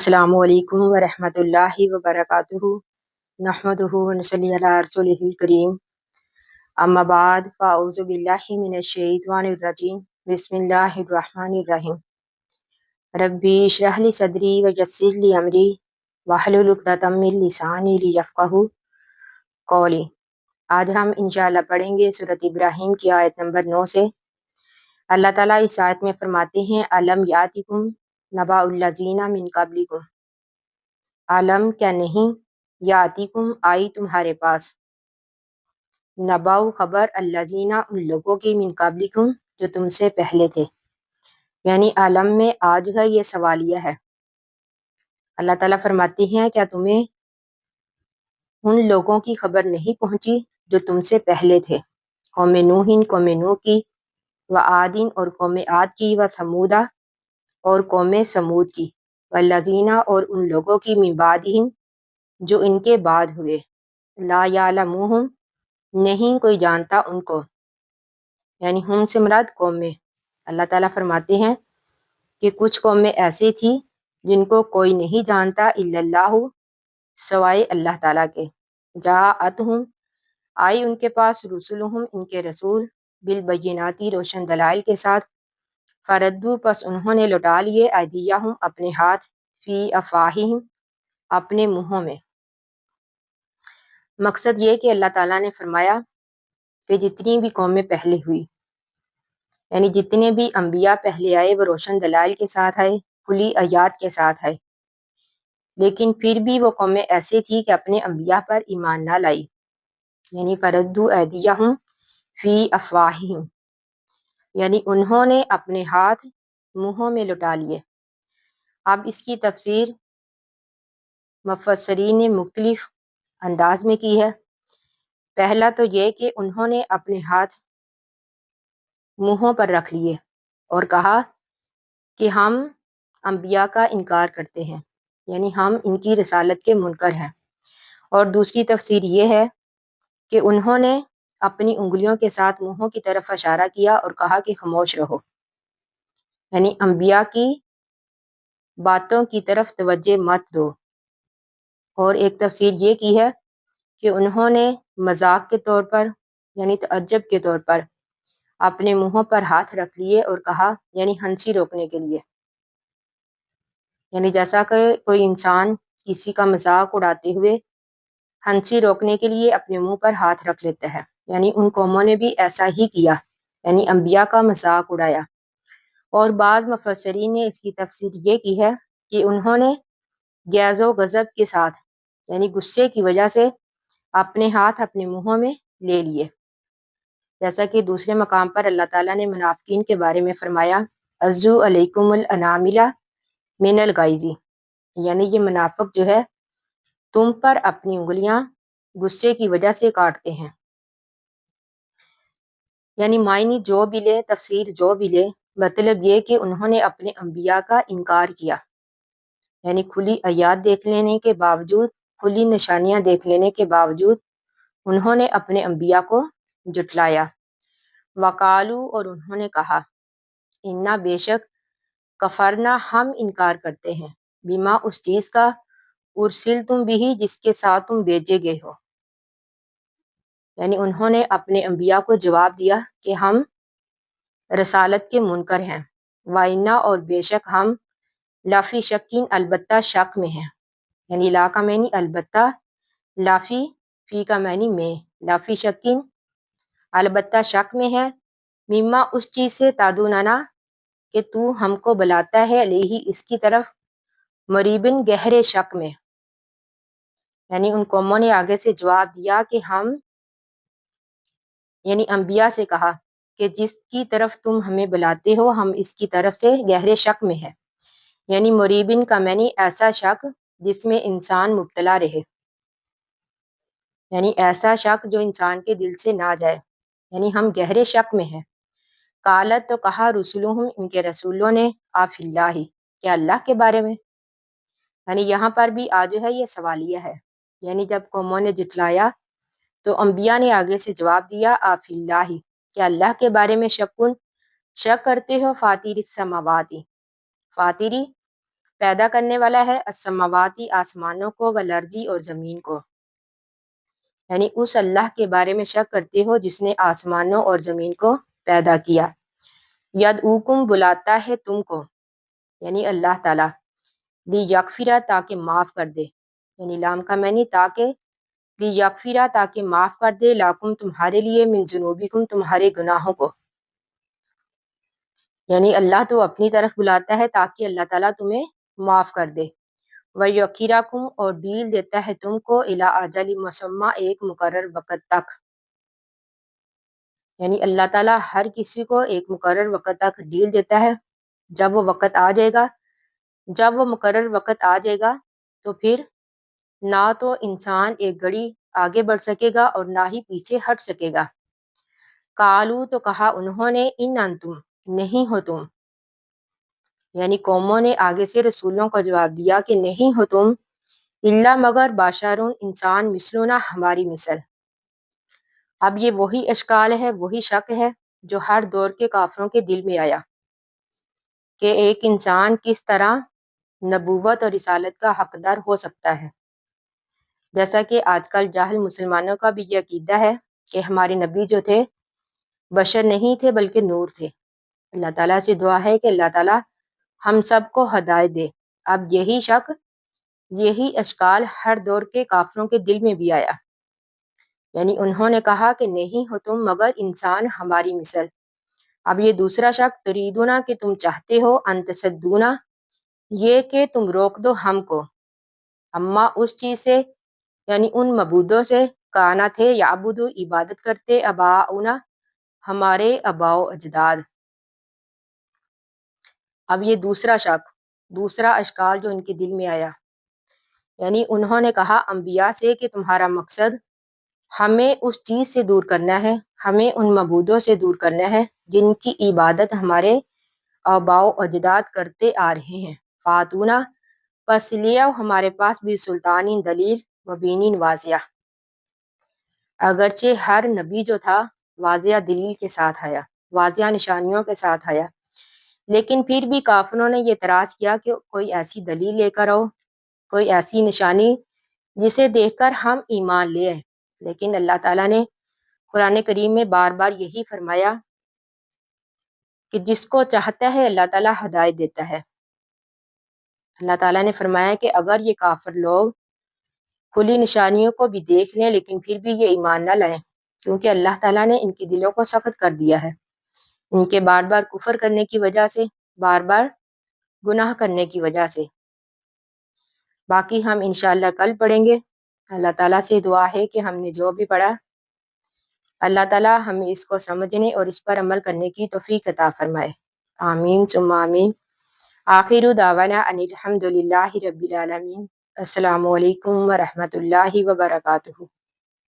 السلام علیکم ورحمۃ اللہ وبرکاتہ نحمدہ ونصلی علی رسولہ الکریم اما بعد فاعوذ باللہ من الشیطان الرجیم بسم اللہ الرحمن الرحیم ربی اشرح لی صدری ویسر لی امری واحلل عقدۃ من لسانی لیفقہوا قولی۔ آج ہم انشاءاللہ پڑھیں گے سورۃ ابراہیم کی آیت نمبر 9 سے۔ اللہ تعالیٰ اس آیت میں فرماتے ہیں علم یاتکم نبأ الذین من قبلکم، عالم کیا نہیں، یاتکم آئی تمہارے پاس، نبأ خبر الذین ان لوگوں کی من قبلکم جو تم سے پہلے تھے، یعنی عالم میں آج ہے یہ سوالیہ ہے۔ اللہ تعالیٰ فرماتے ہیں کیا تمہیں ان لوگوں کی خبر نہیں پہنچی جو تم سے پہلے تھے، قوم نوح کی، و عادین اور قوم عاد کی، و ثمودہ اور قوم سمود کی، والذین اور ان لوگوں کی من بعدہم جو ان کے بعد ہوئے، لا یعلمون نہیں کوئی جانتا ان کو، یعنی ہم سے مراد قومیں۔ اللہ تعالیٰ فرماتے ہیں کہ کچھ قومیں ایسی تھی جن کو کوئی نہیں جانتا الا اللہ سوائے اللہ تعالیٰ کے، جاءتہم آئی ان کے پاس رسولہم ان کے رسول، بالبیناتی روشن دلائل کے ساتھ، فردو پس انہوں نے لوٹا لیے ایدیہم اپنے ہاتھ، فی افواہہم اپنے منہوں میں۔ مقصد یہ کہ اللہ تعالیٰ نے فرمایا کہ جتنی بھی قومیں پہلے ہوئی، یعنی جتنے بھی انبیاء پہلے آئے وہ روشن دلائل کے ساتھ آئے، کھلی آیات کے ساتھ آئے، لیکن پھر بھی وہ قومیں ایسی تھی کہ اپنے انبیاء پر ایمان نہ لائی، یعنی فردو ایدیہم فی افواہہم، یعنی انہوں نے اپنے ہاتھ منہوں میں لٹا لیے۔ اب اس کی تفسیر مفسرین نے مختلف انداز میں کی ہے۔ پہلا تو یہ کہ انہوں نے اپنے ہاتھ منہوں پر رکھ لیے اور کہا کہ ہم انبیاء کا انکار کرتے ہیں، یعنی ہم ان کی رسالت کے منکر ہیں۔ اور دوسری تفسیر یہ ہے کہ انہوں نے اپنی انگلیوں کے ساتھ منہوں کی طرف اشارہ کیا اور کہا کہ خاموش رہو، یعنی انبیاء کی باتوں کی طرف توجہ مت دو۔ اور ایک تفسیر یہ کی ہے کہ انہوں نے مذاق کے طور پر، یعنی تعجب کے طور پر اپنے منہوں پر ہاتھ رکھ لیے اور کہا، یعنی ہنسی روکنے کے لیے، یعنی جیسا کہ کوئی انسان کسی کا مذاق اڑاتے ہوئے ہنسی روکنے کے لیے اپنے منہ پر ہاتھ رکھ لیتا ہے، یعنی ان قوموں نے بھی ایسا ہی کیا، یعنی انبیاء کا مذاق اڑایا۔ اور بعض مفسرین نے اس کی تفسیر یہ کی ہے کہ انہوں نے غیظ و غضب کے ساتھ، یعنی غصے کی وجہ سے اپنے ہاتھ اپنے منہوں میں لے لیے، جیسا کہ دوسرے مقام پر اللہ تعالیٰ نے منافقین کے بارے میں فرمایا، عزو علیکم الانامل من الغیظ، یعنی یہ منافق جو ہے تم پر اپنی انگلیاں غصے کی وجہ سے کاٹتے ہیں۔ یعنی معنی جو بھی لے، تفسیر جو بھی لے، مطلب یہ کہ انہوں نے اپنے انبیاء کا انکار کیا، یعنی کھلی آیات دیکھ لینے کے باوجود، کھلی نشانیاں دیکھ لینے کے باوجود انہوں نے اپنے انبیاء کو جھٹلایا۔ وقالو اور انہوں نے کہا، انا بے شک، کفرنا ہم انکار کرتے ہیں، بما اس چیز کا، ارسلتم بھی جس کے ساتھ تم بھیجے گئے ہو، یعنی انہوں نے اپنے انبیاء کو جواب دیا کہ ہم رسالت کے منکر ہیں، وَإِنَّا اور بے شک ہم، لافی شکین البتہ شک میں ہیں، یعنی لا کا معنی البتہ، لافی فی کا معنی میں، لافی شکین البتہ شک میں ہے، مما اس چیز سے تادوننا کہ تو ہم کو بلاتا ہے، علیہ اس کی طرف، مریبن گہرے شک میں، یعنی ان قوموں نے آگے سے جواب دیا کہ ہم، یعنی انبیاء سے کہا کہ جس کی طرف تم ہمیں بلاتے ہو ہم اس کی طرف سے گہرے شک میں ہے، یعنی مریبن کا معنی ایسا شک جس میں انسان مبتلا رہے، یعنی ایسا شک جو انسان کے دل سے نہ جائے، یعنی ہم گہرے شک میں ہیں۔ قالت تو کہا رسولہم ان کے رسولوں نے، آفی اللہ کیا اللہ کے بارے میں، یعنی یہاں پر بھی آج ہے یہ سوالیہ ہے، یعنی جب قوموں نے جھٹلایا تو انبیاء نے آگے سے جواب دیا، آفی اللہ کیا اللہ کے بارے میں شک کرتے ہو، فاطر السماوات، فاطری پیدا کرنے والا ہے السماواتی آسمانوں کو والارضی اور زمین کو، یعنی اس اللہ کے بارے میں شک کرتے ہو جس نے آسمانوں اور زمین کو پیدا کیا۔ یدعوکم بلاتا ہے تم کو، یعنی اللہ تعالیٰ، لیغفرا تاکہ معاف کر دے، یعنی لام کا معنی تاکہ، لیغفرا تاکہ معاف کر دے، لاکم تمہارے لیے، من ذنوبکم تمہارے گناہوں کو، یعنی اللہ تو اپنی طرف بلاتا ہے تاکہ اللہ تعالیٰ تمہیں معاف کر دے۔ وَيُؤَخِّرَكُمْ اور ڈیل دیتا ہے تم کو، اِلیٰ اَجَلٍ مُّسَمًّى ایک مقرر وقت تک، یعنی اللہ تعالیٰ ہر کسی کو ایک مقرر وقت تک ڈیل دیتا ہے۔ جب وہ وقت آ جائے گا، جب وہ مقرر وقت آ جائے گا تو پھر نہ تو انسان ایک گھڑی آگے بڑھ سکے گا اور نہ ہی پیچھے ہٹ سکے گا۔ قالو تو کہا انہوں نے، ان انتم نہیں ہو تم، یعنی قوموں نے آگے سے رسولوں کو جواب دیا کہ نہیں ہو تم، الا مگر باشرون انسان، مثلنا ہماری مثل۔ اب یہ وہی اشکال ہے، وہی شک ہے جو ہر دور کے کافروں کے دل میں آیا کہ ایک انسان کس طرح نبوت اور رسالت کا حقدار ہو سکتا ہے۔ جیسا کہ آج کل جاہل مسلمانوں کا بھی یہ عقیدہ ہے کہ ہمارے نبی جو تھے بشر نہیں تھے بلکہ نور تھے۔ اللہ تعالیٰ سے دعا ہے کہ اللہ تعالیٰ ہم سب کو ہدایت دے۔ اب یہی شک، یہی اشکال ہر دور کے کافروں کے دل میں بھی آیا، یعنی انہوں نے کہا کہ نہیں ہو تم مگر انسان ہماری مثل۔ اب یہ دوسرا شک، تریدونا کہ تم چاہتے ہو، ان تصدونا یہ کہ تم روک دو ہم کو، اما اس چیز سے، یعنی ان معبودوں سے، کانا تھے یعبدو عبادت کرتے، اباؤنا ہمارے آباء و اجداد۔ اب یہ دوسرا شک، دوسرا اشکال جو ان کے دل میں آیا، یعنی انہوں نے کہا انبیاء سے کہ تمہارا مقصد ہمیں اس چیز سے دور کرنا ہے، ہمیں ان معبودوں سے دور کرنا ہے جن کی عبادت ہمارے آباء و اجداد کرتے آ رہے ہیں۔ فاتونا پس لے آؤ ہمارے پاس بھی سلطان دلیل مبین واضح، اگرچہ ہر نبی جو تھا واضح دلیل کے ساتھ آیا، واضح نشانیوں کے ساتھ آیا، لیکن پھر بھی کافروں نے یہ اعتراض کیا کہ کوئی ایسی دلیل لے کر آؤ، کوئی ایسی نشانی جسے دیکھ کر ہم ایمان لے آئیں۔ لیکن اللہ تعالیٰ نے قرآن کریم میں بار بار یہی فرمایا کہ جس کو چاہتا ہے اللہ تعالیٰ ہدایت دیتا ہے۔ اللہ تعالیٰ نے فرمایا کہ اگر یہ کافر لوگ کھلی نشانیوں کو بھی دیکھ لیں لیکن پھر بھی یہ ایمان نہ لائیں، کیونکہ اللہ تعالیٰ نے ان کے دلوں کو سخت کر دیا ہے، ان کے بار بار کفر کرنے کی وجہ سے، بار بار گناہ کرنے کی وجہ سے۔ باقی ہم انشاءاللہ کل پڑھیں گے۔ اللہ تعالیٰ سے دعا ہے کہ ہم نے جو بھی پڑھا اللہ تعالیٰ ہمیں اس کو سمجھنے اور اس پر عمل کرنے کی توفیق عطا فرمائے۔ آمین ثم آمین۔ آخر دعوانا ان الحمد للہ رب العالمین۔ السلام علیکم ورحمۃ اللہ وبرکاتہ۔